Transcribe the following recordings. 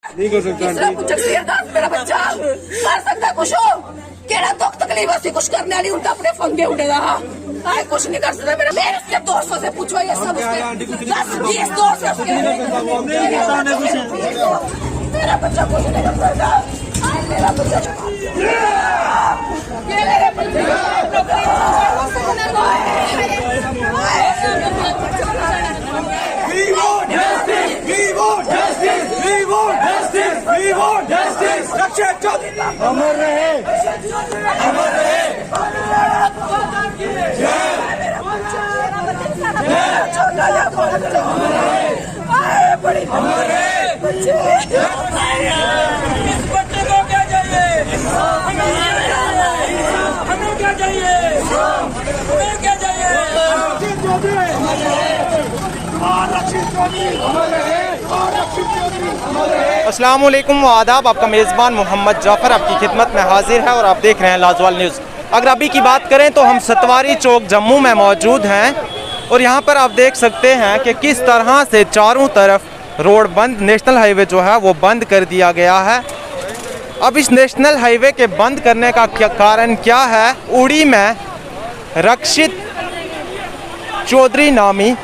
नहीं कर सकता मेरा बच्चा कर सकता कुछ हो केड़ा दुख तकलीफ असि कुछ करने वाली उनका अपने फंगे उड़े रहा आए कुछ नहीं कर सकता मेरे उसके दोस्तों से पूछो ये सब उसके 10-20 दोस्त है उसके मेरा बच्चा कुछ नहीं कर सकता मेरा बच्चा मेरे बच्चे We want justice! We want justice! We want justice! We want justice! रक्षित चौधरी अमर रहे! अमर रहे! अमर रहे! इस बच्चे को क्या चाहिए? हमें क्या चाहिए? हमें क्या चाहिए? अस्सलाम वालेकुम व आदाब। आपका मेज़बान मोहम्मद जाफ़र आपकी खिदमत में हाजिर है और आप देख रहे हैं लाजवाल न्यूज़। अगर अभी की बात करें तो हम सतवारी चौक जम्मू में मौजूद हैं और यहाँ पर आप देख सकते हैं कि किस तरह से चारों तरफ रोड बंद, नेशनल हाईवे जो है वो बंद कर दिया गया है। अब इस नेशनल हाईवे के बंद करने का कारण क्या है? उड़ी में रक्षित चौधरी नामी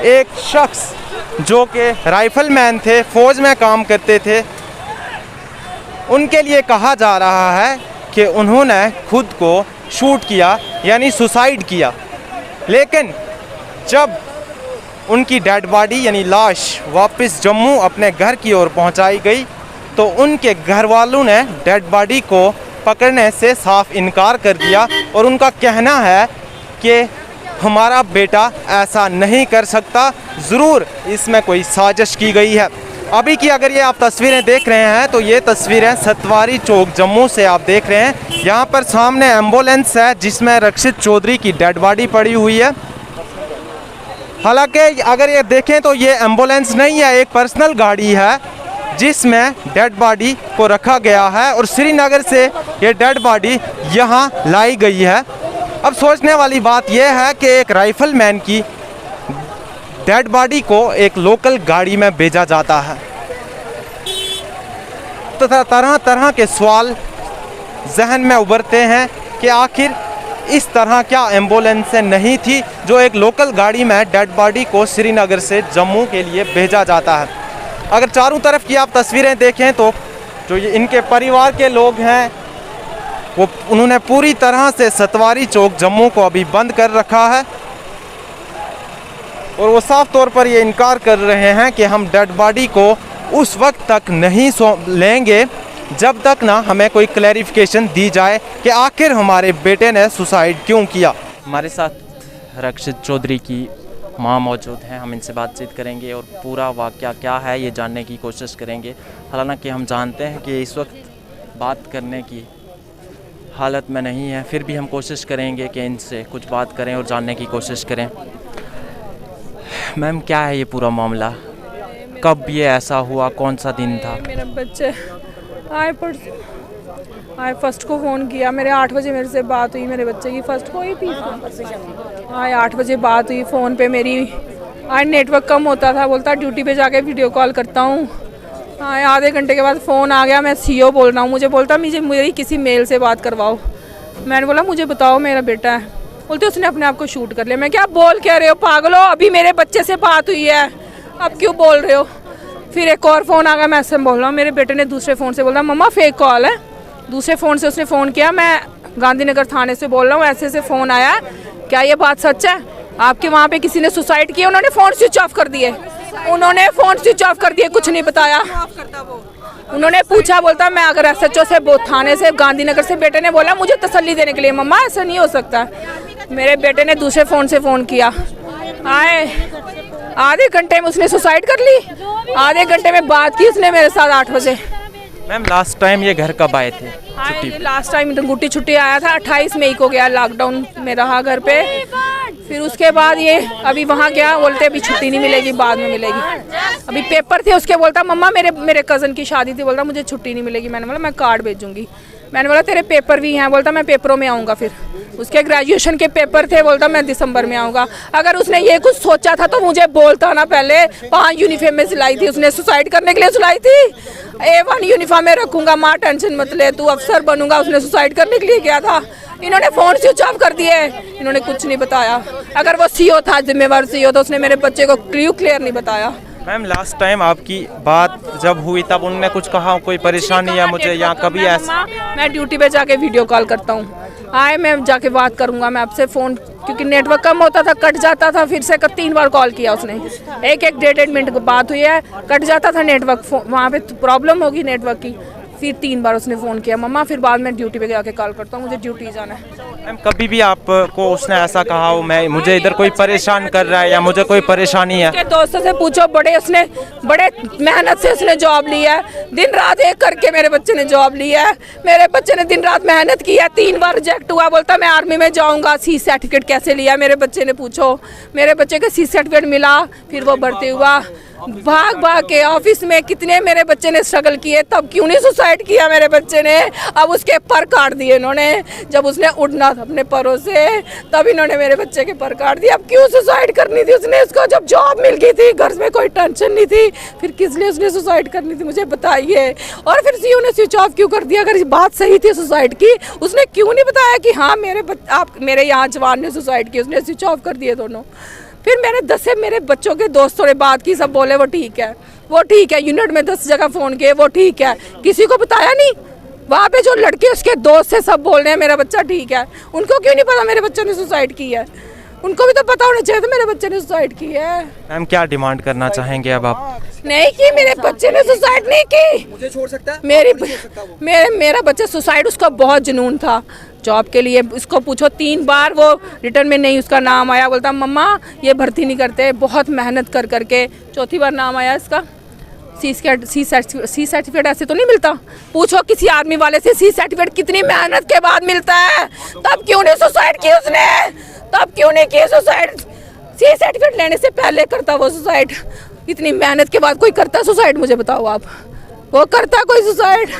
एक शख्स जो कि राइफलमैन थे, फ़ौज में काम करते थे, उनके लिए कहा जा रहा है कि उन्होंने खुद को शूट किया यानी सुसाइड किया। लेकिन जब उनकी डेड बॉडी यानी लाश वापस जम्मू अपने घर की ओर पहुंचाई गई तो उनके घर वालों ने डेड बॉडी को पकड़ने से साफ इनकार कर दिया और उनका कहना है कि हमारा बेटा ऐसा नहीं कर सकता, ज़रूर इसमें कोई साजिश की गई है। अभी की अगर ये आप तस्वीरें देख रहे हैं तो ये तस्वीरें सतवारी चौक जम्मू से आप देख रहे हैं। यहाँ पर सामने एम्बुलेंस है जिसमें रक्षित चौधरी की डेड बॉडी पड़ी हुई है। हालांकि अगर ये देखें तो ये एम्बुलेंस नहीं है, एक पर्सनल गाड़ी है जिसमें डेड बॉडी को रखा गया है और श्रीनगर से ये डेड बॉडी यहाँ लाई गई है। अब सोचने वाली बात यह है कि एक राइफलमैन की डेड बॉडी को एक लोकल गाड़ी में भेजा जाता है तो तरह तरह के सवाल जहन में उभरते हैं कि आखिर इस तरह क्या एम्बुलेंस नहीं थी जो एक लोकल गाड़ी में डेड बॉडी को श्रीनगर से जम्मू के लिए भेजा जाता है। अगर चारों तरफ की आप तस्वीरें देखें तो जो इनके परिवार के लोग हैं वो उन्होंने पूरी तरह से सतवारी चौक जम्मू को अभी बंद कर रखा है और वो साफ तौर पर ये इनकार कर रहे हैं कि हम डेड बॉडी को उस वक्त तक नहीं लेंगे जब तक ना हमें कोई क्लैरिफिकेशन दी जाए कि आखिर हमारे बेटे ने सुसाइड क्यों किया। हमारे साथ रक्षित चौधरी की माँ मौजूद हैं, हम इनसे बातचीत करेंगे और पूरा वाक़या क्या है ये जानने की कोशिश करेंगे। हालांकि हम जानते हैं कि इस वक्त बात करने की हालत में नहीं है, फिर भी हम कोशिश करेंगे कि इनसे कुछ बात करें और जानने की कोशिश करें। मैम, क्या है ये पूरा मामला, कब ये ऐसा हुआ, कौन सा दिन था? मेरा बच्चे आए फर्स्ट को फ़ोन किया, मेरे 8 बजे मेरे से बात हुई, मेरे बच्चे की फ़र्स्ट को हुई थी। आए 8 बजे बात हुई फ़ोन पे मेरी। आए नेटवर्क कम होता था, बोलता ड्यूटी पे जाके वीडियो कॉल करता हूँ। आए आधे घंटे के बाद फ़ोन आ गया, मैं सीओ बोल रहा हूँ, मुझे बोलता मुझे मेरी किसी मेल से बात करवाओ। मैंने बोला मुझे बताओ मेरा बेटा है। बोलते उसने अपने आप को शूट कर लिया। मैं क्या बोल कह रहे हो पागलो, अभी मेरे बच्चे से बात हुई है, अब क्यों बोल रहे हो? फिर एक और फ़ोन आ गया, मैं ऐसे बोल रहा हूँ, मेरे बेटे ने दूसरे फ़ोन से बोला मम्मा फेक कॉल है। दूसरे फ़ोन से उसने फ़ोन किया, मैं गांधीनगर थाने से बोल रहा हूँ, ऐसे ऐसे फ़ोन आया, क्या ये बात सच है? आपके वहाँ पे किसी ने सुसाइड किया? उन्होंने फ़ोन स्विच ऑफ कर दिए, उन्होंने फ़ोन स्विच ऑफ कर दिए, कुछ नहीं बताया। उन्होंने पूछा, बोलता मैं अगर SHO से थाने से गांधीनगर से, बेटे ने बोला मुझे तसल्ली देने के लिए, मम्मा ऐसा नहीं हो सकता। मेरे बेटे ने दूसरे फ़ोन से फ़ोन किया। आए आधे घंटे में उसने सुसाइड कर ली, आधे घंटे में बात की उसने मेरे साथ 8 बजे। मैम, लास्ट टाइम ये घर कब आए थे छुट्टी? लास्ट टाइम गुट्टी छुट्टी आया था, 28 मई को गया, लॉकडाउन में रहा घर पे। फिर उसके बाद ये अभी वहाँ गया, बोलते अभी छुट्टी नहीं मिलेगी, बाद में मिलेगी। अभी पेपर थे उसके, बोलता मम्मा मेरे कज़न की शादी थी, बोलता मुझे छुट्टी नहीं मिलेगी। मैंने बोला मैं कार्ड भेजूंगी। मैंने बोला तेरे पेपर भी हैं, बोलता मैं पेपरों में आऊँगा। फिर उसके ग्रेजुएशन के पेपर थे, बोलता मैं दिसंबर में आऊँगा। अगर उसने ये कुछ सोचा था तो मुझे बोलता ना पहले। 5 यूनिफॉर्म में सिलाई थी उसने, सुसाइड करने के लिए सिलाई थी। A1 यूनिफॉर्म में रखूँगा, माँ टेंशन मत ले, तू अफसर बनूंगा। उसने सुसाइड करने के लिए किया था। इन्होंने फ़ोन स्विच ऑफ कर दिए, इन्होंने कुछ नहीं बताया। अगर वो CEO था, जिम्मेवार CEO, तो उसने मेरे बच्चे को क्लियर नहीं बताया। मैम लास्ट टाइम आपकी बात जब हुई तब उन्होंने कुछ कहा, कोई परेशानी है मुझे या कभी ऐसा? मैं ड्यूटी पे जाके वीडियो कॉल करता हूँ, आए मैं जाके बात करूँगा मैं आपसे फ़ोन, क्योंकि नेटवर्क कम होता था, कट जाता था। फिर से 3 बार कॉल किया उसने, एक 1.5 मिनट बात हुई है, कट जाता था नेटवर्क, वहाँ पे प्रॉब्लम होगी नेटवर्क की। फिर 3 बार उसने फ़ोन किया मम्मा, फिर बाद में ड्यूटी पे जाके कॉल करता हूँ, मुझे ड्यूटी जाना है। मैम कभी भी आपको उसने ऐसा कहा हो मुझे इधर कोई परेशान कर रहा है या मुझे कोई परेशानी है? उसके दोस्तों से पूछो, उसने बड़े मेहनत से उसने जॉब ली है, दिन रात एक करके मेरे बच्चे ने जॉब ली है। मेरे बच्चे ने दिन रात मेहनत की है, 3 बार रिजेक्ट हुआ, बोलता मैं आर्मी में जाऊंगा। C सर्टिफिकेट कैसे लिया मेरे बच्चे ने, पूछो। मेरे बच्चे का C सर्टिफिकेट मिला, फिर वो भर्ती हुआ। भाग भाग के ऑफिस में कितने मेरे बच्चे ने स्ट्रगल किए, तब क्यों नहीं सुसाइड किया मेरे बच्चे ने? अब उसके पर काट दिए इन्होंने, जब उसने उड़ना था अपने परों से तब इन्होंने मेरे बच्चे के पर काट दिए। अब क्यों सुसाइड करनी थी उसने? उसको जब जॉब मिल गई थी, घर में कोई टेंशन नहीं थी, फिर किस लिए उसने सुसाइड करनी थी, मुझे बताइए। और फिर CEO ने स्विच ऑफ क्यों कर दिया? अगर बात सही थी सुसाइड की, उसने क्यों नहीं बताया कि हाँ मेरे यहाँ जवान ने सुसाइड की? उसने स्विच ऑफ कर दिए दोनों। फिर मैंने 10 से मेरे बच्चों के दोस्तों ने बात की, सब बोले वो ठीक है, वो ठीक है। यूनिट में 10 जगह फ़ोन किए, वो ठीक है। किसी को बताया नहीं। वहाँ पे जो लड़के उसके दोस्त से सब बोल रहे हैं मेरा बच्चा ठीक है। उनको क्यों नहीं पता मेरे बच्चे ने सुसाइड की है? उनको भी तो पता होना चाहिए था मेरे बच्चे ने सुसाइड की है। मैम क्या डिमांड करना चाहेंगे अब आप? नहीं की, मेरे बच्चे ने सुसाइड नहीं की। मुझे छोड़ सकता है? मेरा बच्चा सुसाइड, उसका बहुत जुनून था जॉब के लिए। उसको पूछो 3 बार वो रिटर्न में नहीं उसका नाम आया, बोलता मम्मा ये भर्ती नहीं करते, बहुत मेहनत कर करके 4थी बार नाम आया इसका। C सर्टिफिकेट ऐसे तो नहीं मिलता। पूछो किसी आर्मी वाले से C सर्टिफिकेट कितनी मेहनत के बाद मिलता है। तब क्यों नहीं सुसाइड की उसने? तब क्यों नहीं की सुसाइड? C सर्टिफिकेट लेने से पहले करता वो सुसाइड। इतनी मेहनत के बाद कोई करता सुसाइड? मुझे बताओ आप, वो करता कोई सुसाइड?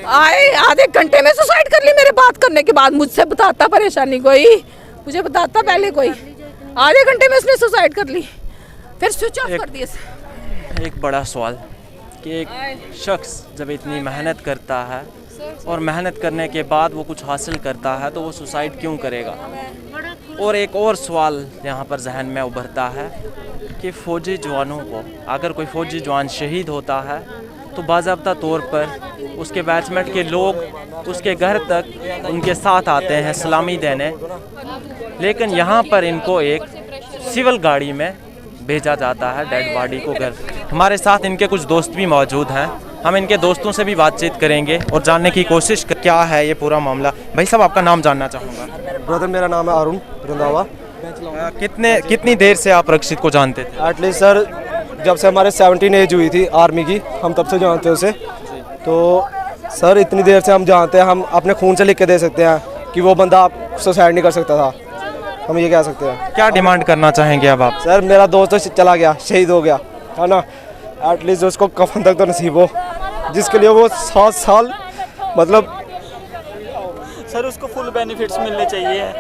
आए आधे घंटे में सुसाइड कर ली मेरे बात करने के बाद। मुझसे बताता परेशानी कोई? मुझे बताता पहले कोई? आधे घंटे में उसने सुसाइड कर ली, फिर स्विच ऑफ कर दिए। एक बड़ा सवाल कि एक शख्स जब इतनी मेहनत करता है और मेहनत करने के बाद वो कुछ हासिल करता है तो वो सुसाइड क्यों करेगा? और एक और सवाल यहाँ पर जहन में उभरता है कि फ़ौजी जवानों को, अगर कोई फ़ौजी जवान शहीद होता है तो बाज़ाब्ता तौर पर उसके बैचमेट के लोग उसके घर तक उनके साथ आते हैं सलामी देने, लेकिन यहाँ पर इनको एक सिविल गाड़ी में भेजा जाता है डेड बॉडी को घर। हमारे साथ इनके कुछ दोस्त भी मौजूद हैं, हम इनके दोस्तों से भी बातचीत करेंगे और जानने की कोशिश क्या है ये पूरा मामला। भाई साहब आपका नाम जानना चाहूँगा। ब्रदर मेरा नाम है अरुण रंधावा। कितनी देर से आप रक्षित को जानते थे? एटलीस्ट सर जब से हमारे 17 एज हुई थी आर्मी की, हम तब से जानते हैं उसे। तो सर इतनी देर से हम जानते हैं, हम अपने खून से लिख के दे सकते हैं कि वो बंदा सुसाइड नहीं कर सकता था, हम ये कह सकते हैं। क्या डिमांड करना चाहेंगे अब आप? सर मेरा दोस्त तो चला गया, शहीद हो गया है ना, एटलीस्ट उसको कफन तक तो नसीब हो, जिसके लिए वो 7 साल मतलब। सर उसको फुल बेनिफिट्स मिलने चाहिए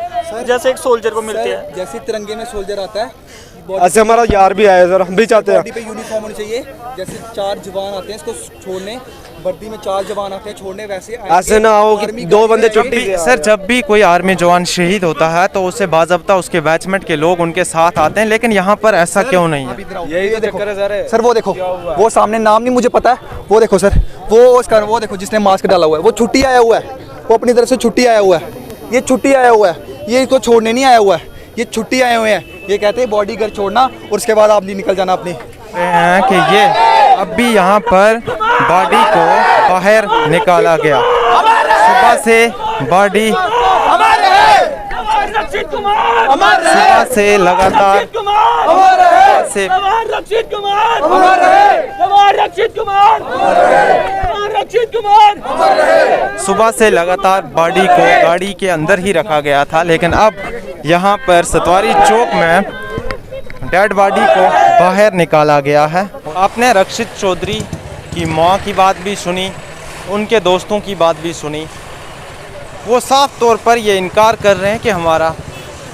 जैसे एक सोल्जर को मिलते हैं। जैसे तिरंगे में सोल्जर आता है, ऐसे हमारा यार भी आया सर, हम भी चाहते हैं बॉडी पे यूनिफॉर्म होनी चाहिए। जैसे 4 जवान आते हैं इसको छोड़ने, वर्दी में 4 जवान आते हैं छोड़ने, वैसे ऐसे ना हो कि 2 बंदे छुट्टी। सर जब भी कोई आर्मी जवान शहीद होता है तो उसे बाज़ाब्ता उसके बैचमेट के लोग उनके साथ आते हैं, लेकिन यहाँ पर ऐसा क्यों नहीं है? यही तो चक्कर है सर। सर वो देखो, वो सामने नाम नहीं मुझे पता है, वो देखो सर, वो देखो जिसने मास्क डाला हुआ है, वो छुट्टी आया हुआ है, वो अपनी तरफ से छुट्टी आया हुआ है, ये छुट्टी आया हुआ है, ये इसको छोड़ने नहीं आया हुआ है, ये छुट्टी आए हुए हैं। ये कहते हैं बॉडी घर छोड़ना और उसके बाद आप नहीं निकल जाना अपनी। हैं कि ये अब भी यहाँ पर बॉडी को बाहर निकाला गया। सुबह से बॉडी सुबह से लगातार से सुबह से लगातार बॉडी को गाड़ी के अंदर ही रखा गया था, लेकिन अब यहाँ पर सतवारी चौक में डेड बॉडी को बाहर निकाला गया है। आपने रक्षित चौधरी की मां की बात भी सुनी, उनके दोस्तों की बात भी सुनी। वो साफ तौर पर ये इनकार कर रहे हैं कि हमारा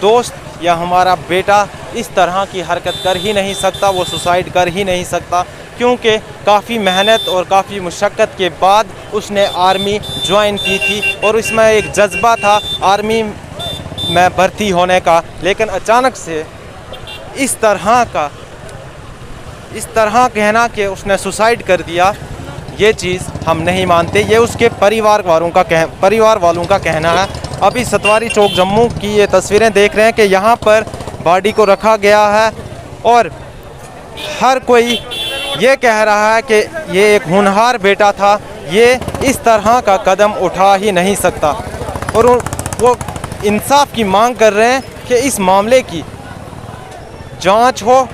दोस्त या हमारा बेटा इस तरह की हरकत कर ही नहीं सकता, वो सुसाइड कर ही नहीं सकता, क्योंकि काफ़ी मेहनत और काफ़ी मुशक्क़त के बाद उसने आर्मी ज्वाइन की थी और इसमें एक जज्बा था आर्मी में भर्ती होने का। लेकिन अचानक से इस तरह कहना कि उसने सुसाइड कर दिया, ये चीज़ हम नहीं मानते। ये उसके परिवार वालों का कहना है। अभी सतवारी चौक जम्मू की ये तस्वीरें देख रहे हैं कि यहाँ पर बॉडी को रखा गया है और हर कोई ये कह रहा है कि ये एक होनहार बेटा था, ये इस तरह का कदम उठा ही नहीं सकता और वो इंसाफ की मांग कर रहे हैं कि इस मामले की जांच हो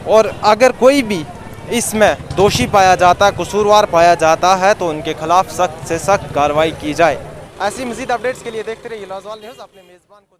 और अगर कोई भी इसमें दोषी पाया जाता है, कसूरवार पाया जाता है, तो उनके खिलाफ सख्त से सख्त कार्रवाई की जाए। ऐसी मज़ीद अपडेट्स के लिए देखते रहिए लाजवाल न्यूज़। अपने मेज़बान को